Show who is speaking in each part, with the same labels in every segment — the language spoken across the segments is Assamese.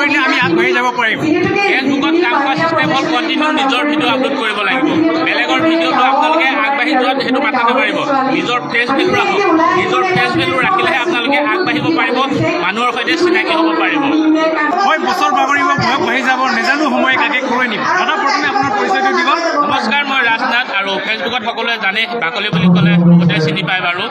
Speaker 1: কৰিলে আমি আগবাঢ়ি যাব পাৰিম।
Speaker 2: ফেচবুকত কাম কৰা চিষ্টেম হ'ল কণ্টিনিউ নিজৰ ভিডিঅ' আপলোড কৰিব লাগিব। বেলেগৰ ভিডিঅ'টো আপোনালোকে আগবাঢ়ি যোৱাত সেইটো মাথা নামাৰিব। নিজৰ ফেচ ভেলু ৰাখক। নিজৰ ফেচ ভেলু ৰাখিলেহে আপোনালোকে আগবাঢ়িব পাৰিব, মানুহৰ সৈতে চিনাকি হ'ব পাৰিব।
Speaker 1: হয়, বছৰ বাগৰিব, বয়স বাঢ়ি যাব, নেজানো সময় কাকে ক'লৈ নিম। দাদা প্ৰথমে আপোনাৰ পৰিচয়টো দিব।
Speaker 2: নমস্কাৰ, মই ৰাজনাথ আৰু ফেচবুকত সকলোৱে জানে বাকলি বুলি ক'লে বহুতে চিনি পায় বাৰু।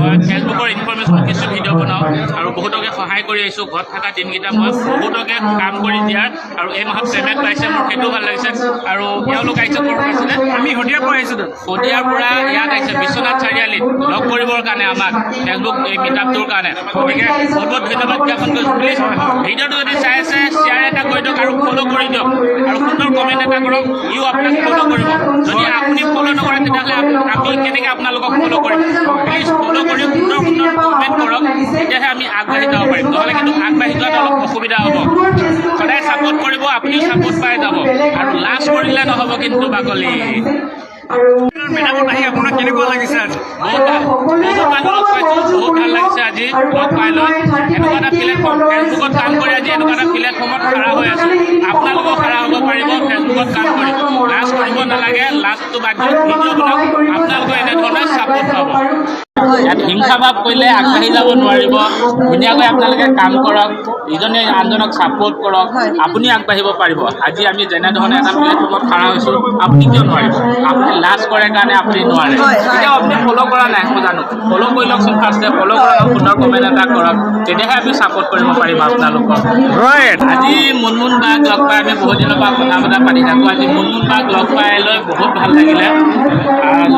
Speaker 2: মই ফেচবুকৰ ইনফৰমেশ্যন কিছু ভিডিঅ' বনাওঁ আৰু বহুতকে সহায় কৰি আহিছোঁ। ঘৰত থকা দিনকেইটা মই বহুতকে কাম কৰি দিয়াৰ আৰু এই মাহত পে'মেণ্ট পাইছে, মোৰ সেইটো ভাল লাগিছে। আৰু এওঁলোক আহিছে ক'ৰ পৰা আছিলে?
Speaker 1: আমি শদিয়াৰ পৰা আহিছোঁ।
Speaker 2: শদিয়াৰ পৰা ইয়াত আহিছে বিশ্বনাথ চাৰিআলিত লগ কৰিবৰ কাৰণে আমাক ফেচবুক এই মিটআপটোৰ কাৰণে। গতিকে বহুত বহুত ধন্যবাদ জ্ঞাপন কৰিছোঁ। প্লিজ ভিডিঅ'টো যদি চাই আছে শ্বেয়াৰ এটা কৰি দিয়ক আৰু ফ'ল' কৰি দিয়ক আৰু সুন্দৰ কমেণ্ট এটা কৰক। ইও আপোনাক ফ'ল' কৰিব। যদি আপুনি ফ'ল' নকৰে তেতিয়াহ'লে আমি কেনেকৈ আপোনালোকক ফ'ল' কৰিম? প্লিজ ফ'ল' কৰি সুন্দৰ সুন্দৰ কমেণ্ট কৰক, তেতিয়াহে আমি আগবাঢ়ি যাব পাৰিম। নহ'লে কিন্তু আগবাঢ়ি যোৱাত অলপ অসুবিধা হ'ব। সদায় ছাপোৰ্ট কৰিব, আপুনিও ছাপোৰ্ট পাই যাব আৰু লাজ কৰিলে নহ'ব কিন্তু বাকলি।
Speaker 1: মেডামত আহি আপোনাক কেনেকুৱা লাগিছে আজি?
Speaker 2: বহুত ভাল, বহুত মানুহ লগ পাইছোঁ, বহুত ভাল লাগিছে আজি লগ পাই লৈ। এনেকুৱা এটা প্লেটফৰ্ম, ফেচবুকত কাম কৰি আজি এনেকুৱা এটা প্লেটফৰ্মত খাৰা হৈ আছোঁ। আপোনালোকেও খাৰা হ'ব পাৰিব ফেচবুকত কাম কৰি। লাজ কৰিব নালাগে, লাজটো বাদ দি ভিডিঅ' বনাওক, আপোনালোকে এনেধৰণে ছাপোৰ্ট পাব। ইয়াত হিংসা ভাৱ কৰিলে আগবাঢ়ি যাব নোৱাৰিব। ধুনীয়াকৈ আপোনালোকে কাম কৰক, ইজনে আনজনক ছাপোৰ্ট কৰক, আপুনি আগবাঢ়িব পাৰিব। আজি আমি যেনেধৰণে এটা প্লেটফৰ্মত খাৰা হৈছোঁ, আপুনি কিয় নোৱাৰিব? আপুনি লাজ কৰে কাৰণে আপুনি নোৱাৰে। তেতিয়াও আপুনি ফ'ল' কৰা নাই, মই জানো। ফ'ল' কৰি লওকচোন ফাৰ্ষ্টে, ফ'ল' কৰক, সুন্দৰ কমেণ্ট এটা কৰক, তেতিয়াহে আমি ছাপোৰ্ট কৰিব পাৰিম আপোনালোকক। আজি মুনমুন বাক লগ পাই আমি বহুত দিনৰ পৰা কথা বতৰা পাতি থাকোঁ। আজি মুনমুন বাক লগ পাই লৈ বহুত ভাল লাগিলে।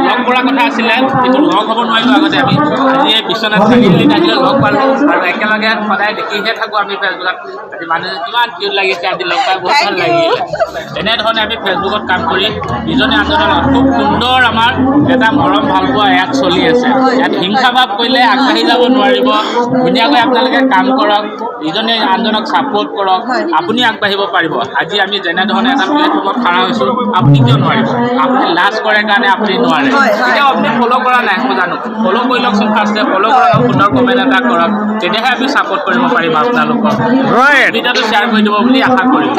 Speaker 2: লগ কৰা কথা আছিলে কিন্তু লগ হ'ব নোৱাৰিলোঁ আগতে আমি। আজি এই বিশ্বনাথ চাৰিআলিত আহিলে লগ পালোঁ আৰু একেলগে সদায় দেখিহে থাকোঁ আমি ফেচবুকত। আজি মানুহজনী কিমান কিউট লাগিছে, আজি লগ পাই বহুত ভাল লাগিলে। এনেধৰণে আমি ফেচবুকত কাম কৰি ইজনে আনজনৰ খুব সুন্দৰ আমাৰ এটা মৰম ভালপোৱা ইয়াত চলি আছে। ইয়াত হিংসা ভাৱ কৰিলে আগবাঢ়ি যাব নোৱাৰিব। ধুনীয়াকৈ আপোনালোকে কাম কৰক, ইজনে আনজনক ছাপোৰ্ট কৰক, আপুনি আগবাঢ়িব পাৰিব। আজি আমি যেনেধৰণে এটা প্লেটফৰ্মত খাৰা হৈছোঁ, আপুনি কিয় নোৱাৰিব? আপুনি লাজ কৰে কাৰণে আপুনি নোৱাৰে। তেতিয়াও আপুনি ফ'ল' কৰা নাই, মই জানো। ফ'ল' কৰি লওকচোন ফাৰ্ষ্টে, ফ'ল' কৰক, সুন্দৰ কমেণ্ট এটা কৰক, তেতিয়াহে আমি ছাপোৰ্ট কৰিব পাৰিম আপোনালোকক। ভিডিঅ'টো শ্বেয়াৰ কৰি দিব বুলি আশা কৰিলোঁ।